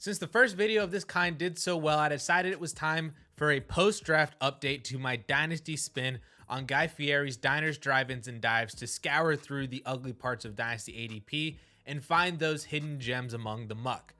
Since the first video of this kind did so well, I decided it was time for a post-draft update to my Dynasty spin on Guy Fieri's diners, drive-ins, and dives to scour through the ugly parts of Dynasty ADP and find those hidden gems among the muck.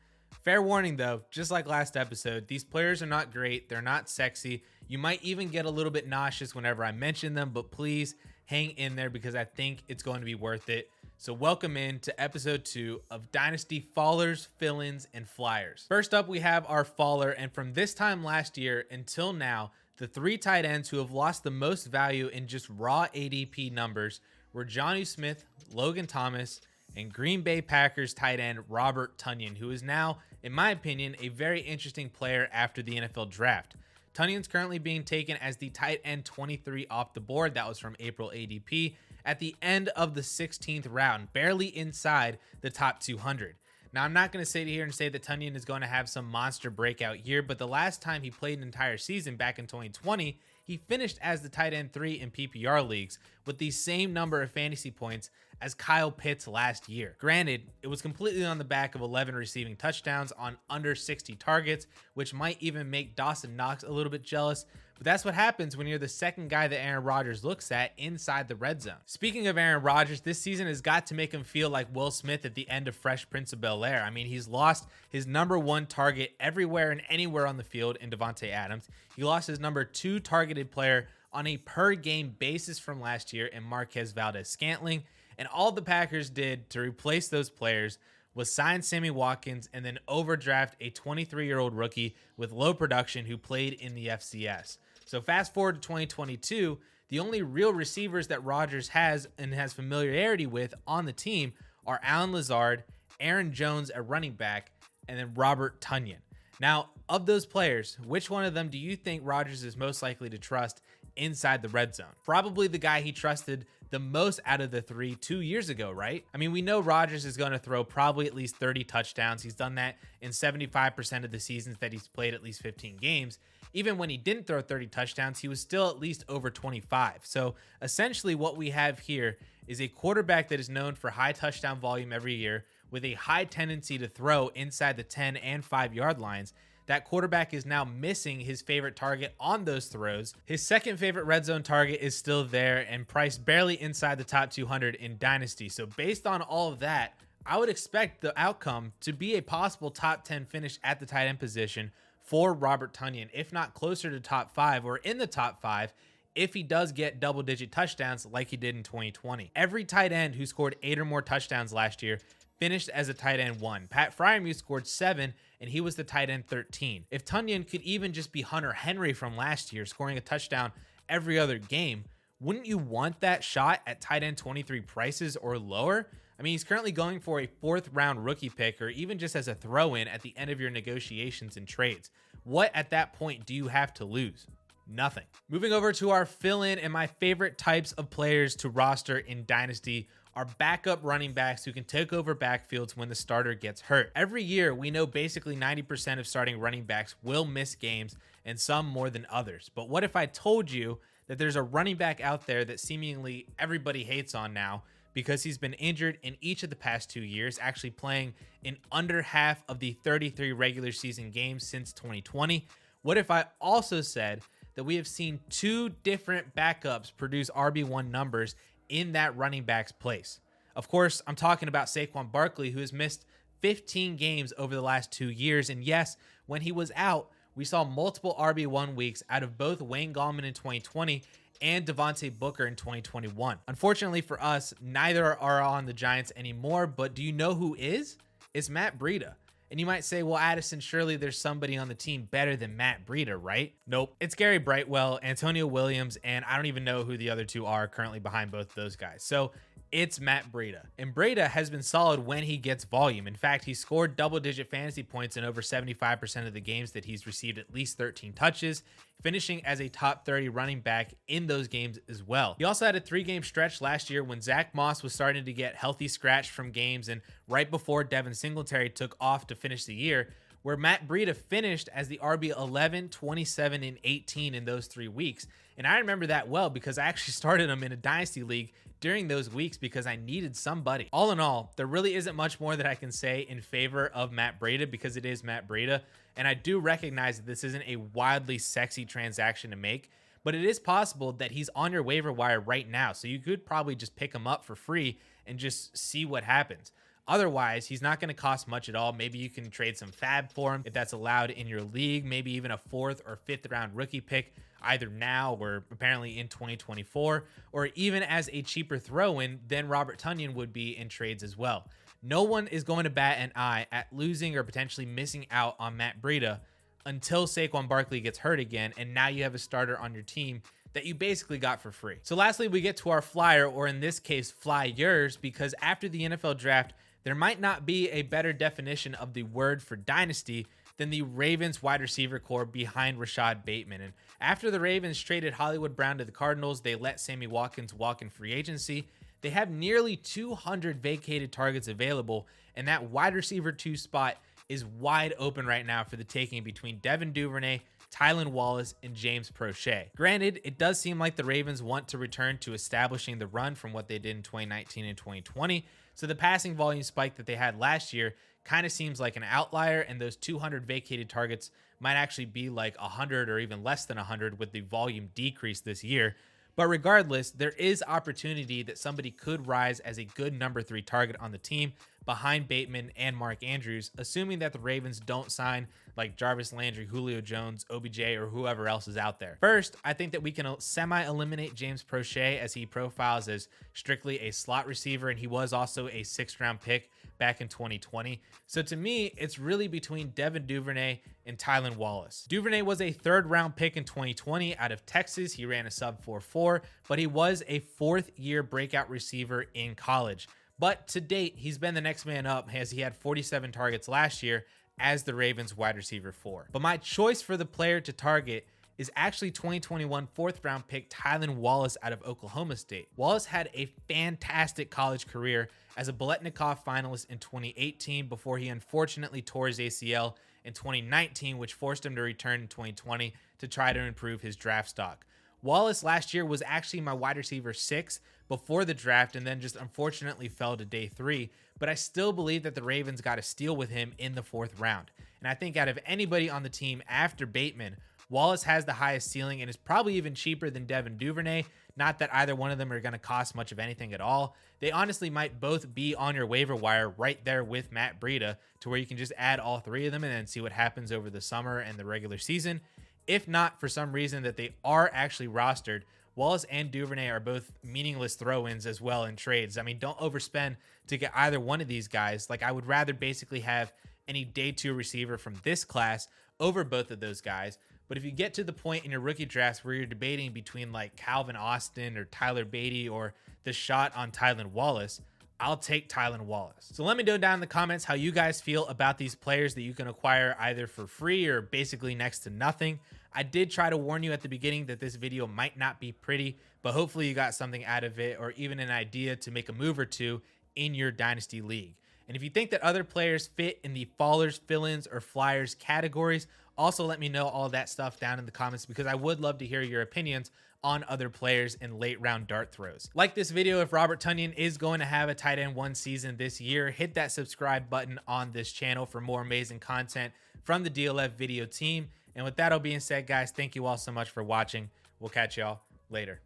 Fair warning though, just like last episode, these players are not great, they're not sexy. You might even get a little bit nauseous whenever I mention them, but please hang in there because I think it's going to be worth it. So welcome in to episode 2 of Dynasty Fallers, Fill-ins, and Flyers. First up, we have our faller, and from this time last year until now, the 3 tight ends who have lost the most value in just raw ADP numbers were Jonnu Smith, Logan Thomas, and Green Bay Packers tight end Robert Tonyan, who is now, in my opinion, a very interesting player after the NFL draft. Tonyan's currently being taken as the tight end 23 off the board. That was from April ADP at the end of the 16th round, barely inside the top 200. Now, I'm not going to sit here and say that Tonyan is going to have some monster breakout year, but the last time he played an entire season back in 2020, he finished as the tight end 3 in PPR leagues with the same number of fantasy points as Kyle Pitts last year. Granted, it was completely on the back of 11 receiving touchdowns on under 60 targets, which might even make Dawson Knox a little bit jealous, but that's what happens when you're the second guy that Aaron Rodgers looks at inside the red zone. Speaking of Aaron Rodgers, this season has got to make him feel like Will Smith at the end of Fresh Prince of Bel-Air. I mean, he's lost his number 1 target everywhere and anywhere on the field in Davante Adams. He lost his number 2 targeted player on a per game basis from last year in Marquez Valdes-Scantling. And all the Packers did to replace those players was sign Sammy Watkins and then overdraft a 23-year-old rookie with low production who played in the FCS. So fast forward to 2022, the only real receivers that Rodgers has and has familiarity with on the team are Allen Lazard, Aaron Jones at running back, and then Robert Tonyan. Now, of those players, which one of them do you think Rodgers is most likely to trust inside the red zone? Probably the guy he trusted the most out of the 3 2 years ago, right? I mean, we know Rodgers is going to throw probably at least 30 touchdowns. He's done that in 75% of the seasons that he's played at least 15 games. Even when he didn't throw 30 touchdowns, he was still at least over 25. So essentially what we have here is a quarterback that is known for high touchdown volume every year with a high tendency to throw inside the 10 and 5 yard lines. That quarterback is now missing his favorite target on those throws. His second favorite red zone target is still there and priced barely inside the top 200 in Dynasty. So based on all of that, I would expect the outcome to be a possible top 10 finish at the tight end position for Robert Tonyan, if not closer to top 5 or in the top 5 if he does get double-digit touchdowns like he did in 2020. Every tight end who scored 8 or more touchdowns last year finished as a tight end 1. Pat Freiermuth scored 7, and he was the tight end 13. If Tonyan could even just be Hunter Henry from last year, scoring a touchdown every other game, wouldn't you want that shot at tight end 23 prices or lower? I mean, he's currently going for a 4th round rookie pick or even just as a throw-in at the end of your negotiations and trades. What at that point do you have to lose? Nothing. Moving over to our fill-in and my favorite types of players to roster in Dynasty are backup running backs who can take over backfields when the starter gets hurt. Every year, we know basically 90% of starting running backs will miss games and some more than others. But what if I told you that there's a running back out there that seemingly everybody hates on now because he's been injured in each of the past 2 years, actually playing in under half of the 33 regular season games since 2020? What if I also said that we have seen 2 different backups produce RB1 numbers in that running back's place? Of course, I'm talking about Saquon Barkley, who has missed 15 games over the last 2 years. And yes, when he was out, we saw multiple RB1 weeks out of both Wayne Gallman in 2020 and Devontae Booker in 2021. Unfortunately for us, neither are on the Giants anymore, but do you know who is? It's Matt Breida. And you might say, well, Addison, surely there's somebody on the team better than Matt Breida, right? Nope. It's Gary Brightwell, Antonio Williams, and I don't even know who the other 2 are currently behind both of those guys. So it's Matt Breida. And Breida has been solid when he gets volume. In fact, he scored double-digit fantasy points in over 75% of the games that he's received at least 13 touches, finishing as a top 30 running back in those games as well. He also had a 3-game stretch last year when Zach Moss was starting to get healthy scratched from games and right before Devin Singletary took off to finish the year, where Matt Breida finished as the RB 11, 27, and 18 in those 3 weeks. And I remember that well because I actually started him in a Dynasty league during those weeks because I needed somebody. All in all, there really isn't much more that I can say in favor of Matt Breida because it is Matt Breida. And I do recognize that this isn't a wildly sexy transaction to make, but it is possible that he's on your waiver wire right now. So you could probably just pick him up for free and just see what happens. Otherwise, he's not going to cost much at all. Maybe you can trade some fab for him if that's allowed in your league, maybe even a 4th or 5th round rookie pick, either now or apparently in 2024, or even as a cheaper throw-in than Robert Tonyan would be in trades as well. No one is going to bat an eye at losing or potentially missing out on Matt Breida until Saquon Barkley gets hurt again, and now you have a starter on your team that you basically got for free. So lastly, we get to our flyer, or in this case, Fliers, because after the NFL draft, there might not be a better definition of the word for dynasty than the Ravens wide receiver core behind Rashad Bateman. And after the Ravens traded Hollywood Brown to the Cardinals, they let Sammy Watkins walk in free agency. They have nearly 200 vacated targets available, and that wide receiver 2 spot is wide open right now for the taking between Devin Duvernay, Tylan Wallace, and James Prochet. Granted, it does seem like the Ravens want to return to establishing the run from what they did in 2019 and 2020, so the passing volume spike that they had last year kind of seems like an outlier, and those 200 vacated targets might actually be like 100 or even less than 100 with the volume decrease this year. But regardless, there is opportunity that somebody could rise as a good number 3 target on the team behind Bateman and Mark Andrews, assuming that the Ravens don't sign like Jarvis Landry, Julio Jones, OBJ, or whoever else is out there. First, I think that we can semi-eliminate James Prochet as he profiles as strictly a slot receiver, and he was also a 6th round pick back in 2020. So to me, it's really between Devin Duvernay and Tylan Wallace. Duvernay was a 3rd round pick in 2020 out of Texas. He ran a sub 4.4, but he was a 4th year breakout receiver in college. But to date, he's been the next man up as he had 47 targets last year as the Ravens wide receiver 4. But my choice for the player to target is actually 2021 4th round pick Tylan Wallace out of Oklahoma State. Wallace had a fantastic college career as a Biletnikoff finalist in 2018 before he unfortunately tore his ACL in 2019, which forced him to return in 2020 to try to improve his draft stock. Wallace last year was actually my wide receiver 6 before the draft and then just unfortunately fell to day 3, but I still believe that the Ravens got a steal with him in the 4th round. And I think out of anybody on the team after Bateman, Wallace has the highest ceiling and is probably even cheaper than Devin Duvernay. Not that either one of them are going to cost much of anything at all. They honestly might both be on your waiver wire right there with Matt Breida to where you can just add all 3 of them and then see what happens over the summer and the regular season. If not, for some reason that they are actually rostered, Wallace and Duvernay are both meaningless throw-ins as well in trades. I mean, don't overspend to get either one of these guys. Like, I would rather basically have any day 2 receiver from this class over both of those guys. But if you get to the point in your rookie drafts where you're debating between like Calvin Austin or Tyler Beatty or the shot on Tylan Wallace, I'll take Tylan Wallace. So let me know down in the comments how you guys feel about these players that you can acquire either for free or basically next to nothing. I did try to warn you at the beginning that this video might not be pretty, but hopefully you got something out of it or even an idea to make a move or two in your Dynasty League. And if you think that other players fit in the fallers, fill-ins, or flyers categories, also let me know all that stuff down in the comments because I would love to hear your opinions on other players in late round dart throws. Like this video if Robert Tonyan is going to have a tight end 1 season this year. Hit that subscribe button on this channel for more amazing content from the DLF video team. And with that all being said, guys, thank you all so much for watching. We'll catch y'all later.